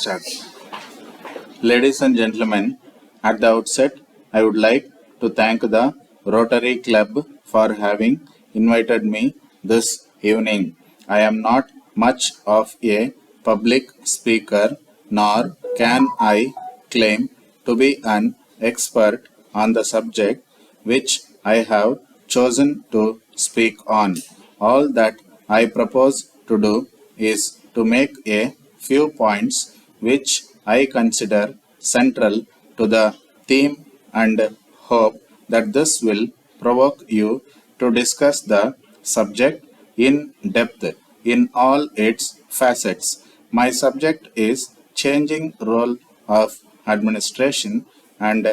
start. Ladies and gentlemen, at the outset, I would like to thank the Rotary Club for having invited me this evening. I am not much of a public speaker, nor can I claim to be an expert on the subject which I have chosen to speak on. All that I propose to do is to make a few points which I consider central to the theme and hope that this will provoke you to discuss the subject in depth in all its facets. My subject is changing role of administration and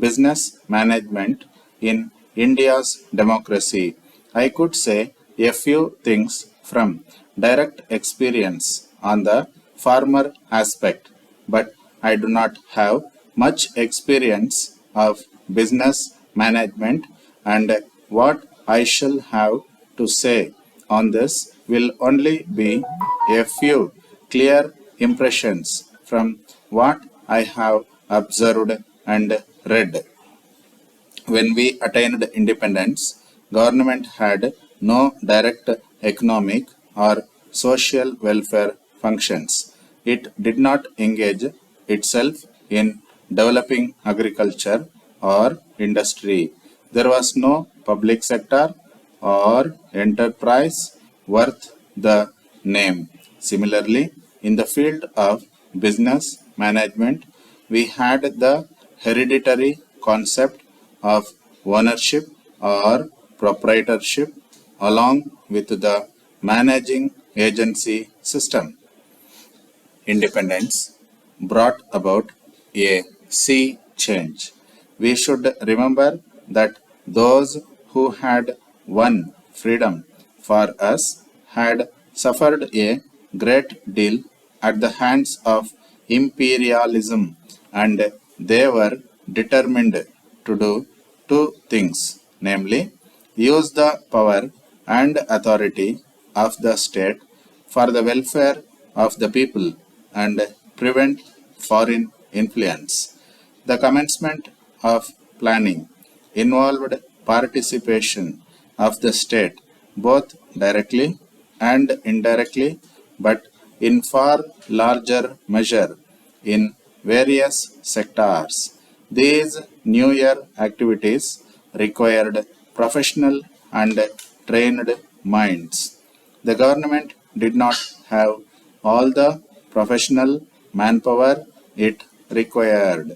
business management in India's democracy. I could say a few things from direct experience on the former aspect, but I do not have much experience of business management, and what I shall have to say on this will only be a few clear impressions from what I have observed and read. When we attained independence, government had no direct economic or social welfare functions. It did not engage itself in developing agriculture or industry. There was no public sector or enterprise worth the name. Similarly, in the field of business management, we had the hereditary concept of ownership or proprietorship along with the managing agency system. Independence brought about a sea change. We should remember that those who had won freedom for us had suffered a great deal at the hands of imperialism, and they were determined to do two things, namely, use the power and authority of the state for the welfare of the people and prevent foreign influence. The commencement of planning involved participation of the state both directly and indirectly, but in far larger measure in various sectors. These New Year activities required professional and trained minds. The government did not have all the professional manpower it required.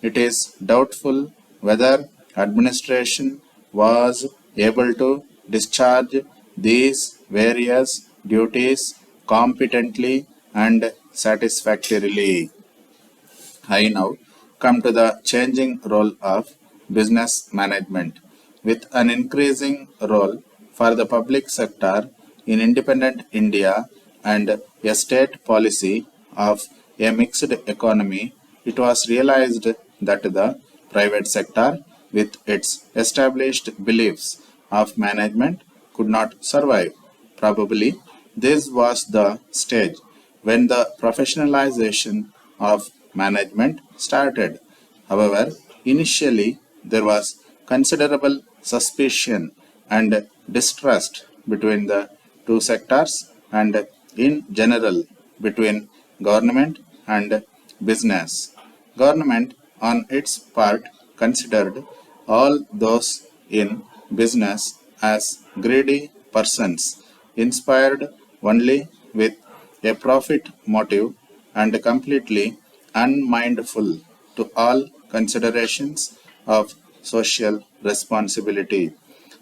It is doubtful whether administration was able to discharge these various duties competently and satisfactorily. I now come to the changing role of business management. With an increasing role for the public sector in independent India and a state policy of a mixed economy, it was realized that the private sector, with its established beliefs of management, could not survive. Probably this was the stage when the professionalization of management started. However, initially there was considerable suspicion and distrust between the two sectors and in general between government and business. Government, on its part, considered all those in business as greedy persons, inspired only with a profit motive and completely unmindful to all considerations of social responsibility.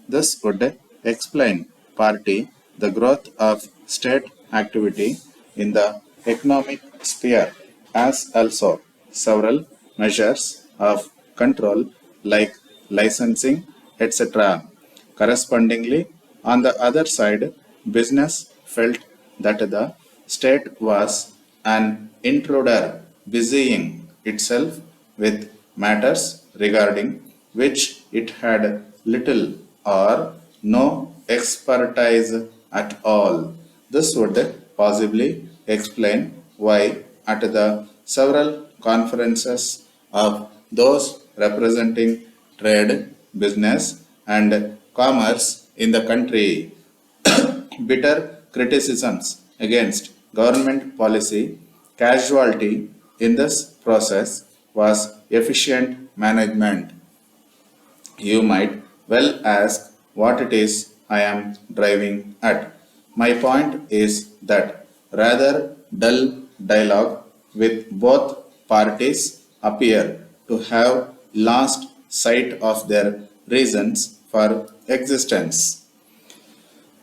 This would explain partly the growth of state activity in the economic sphere, as also several measures of control like licensing, etc. Correspondingly, on the other side, business felt that the state was an intruder busying itself with matters regarding which it had little or no expertise at all. This would possibly explain why, at the several conferences of those representing trade, business, and commerce in the country. Bitter criticisms against government policy casualty in this process was efficient management. You might well ask what it is I am driving at. My point is that rather dull dialogue with both parties appear to have lost sight of their reasons for existence.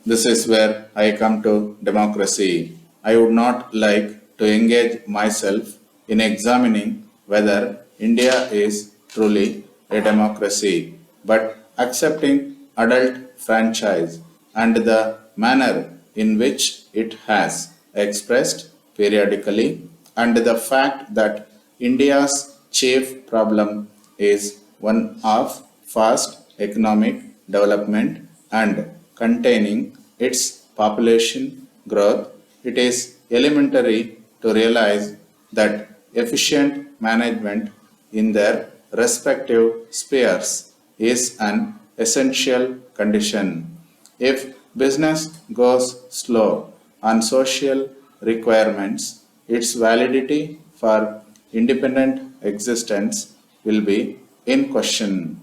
This is where I come to democracy. I would not like to engage myself in examining whether India is truly a democracy, but accepting adult franchise and the manner in which it has expressed periodically, and the fact that India's chief problem is one of fast economic development and containing its population growth, it is elementary to realize that efficient management in their respective spheres is an essential condition. If business goes slow on social requirements, its validity for independent existence will be in question.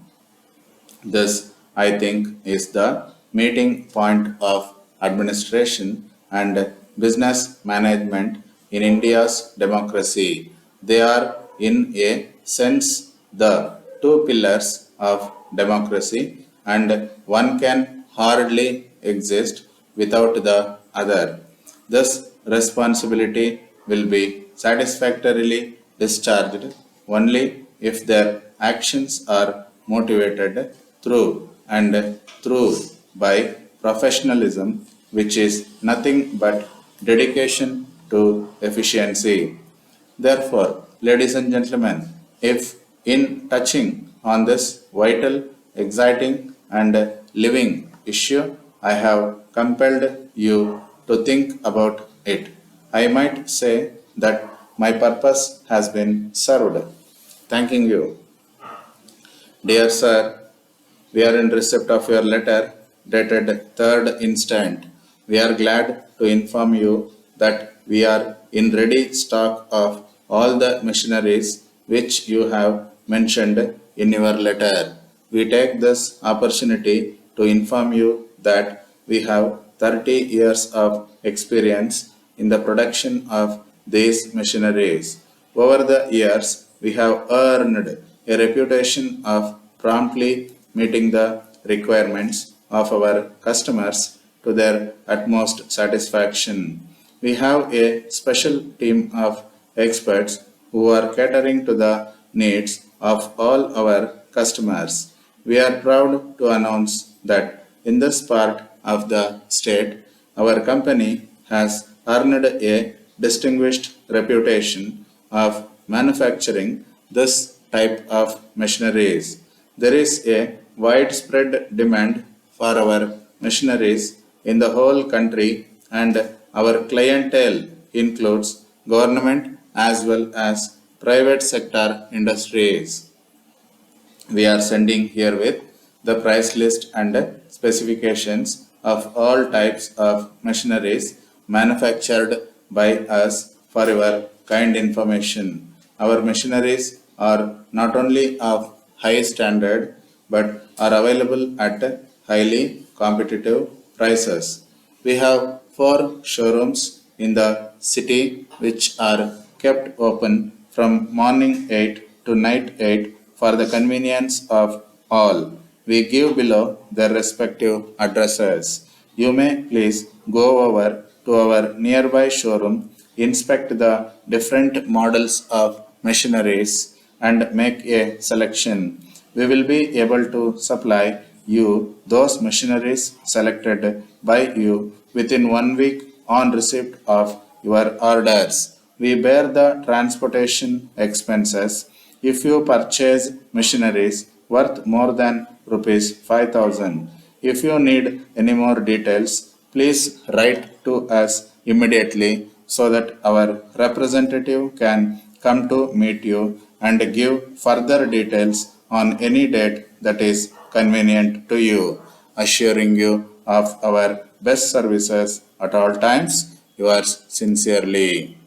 This, I think, is the meeting point of administration and business management in India's democracy. They are, in a sense, the two pillars of democracy, and one can hardly exist without the other. This responsibility will be satisfactorily discharged only if their actions are motivated through and through by professionalism, which is nothing but dedication to efficiency. Therefore, ladies and gentlemen, if in touching on this vital, exciting, and living issue, I have compelled you to think about it, I might say that my purpose has been served. Thanking you. Dear sir, we are in receipt of your letter dated 3rd instant. We are glad to inform you that we are in ready stock of all the machineries which you have mentioned in your letter. We take this opportunity to inform you that we have 30 years of experience in the production of these machineries. Over the years, we have earned a reputation of promptly meeting the requirements of our customers to their utmost satisfaction. We have a special team of experts who are catering to the needs of all our customers. We are proud to announce that in this part of the state, our company has earned a distinguished reputation of manufacturing this type of machineries. There is a widespread demand for our machineries in the whole country, and our clientele includes government as well as private sector industries. We are sending herewith the price list and specifications of all types of machineries manufactured by us for your kind information. Our machineries are not only of high standard but are available at highly competitive prices. We have 4 showrooms in the city which are kept open from morning 8 to night 8 for the convenience of all. We give below their respective addresses. You may please go over to our nearby showroom, inspect the different models of machineries, and make a selection. We will be able to supply you those machineries selected by you within 1 week on receipt of your orders. We bear the transportation expenses if you purchase machineries worth more than rupees 5,000. If you need any more details, please write to us immediately so that our representative can come to meet you and give further details on any date that is convenient to you, assuring you of our best services at all times. Yours sincerely.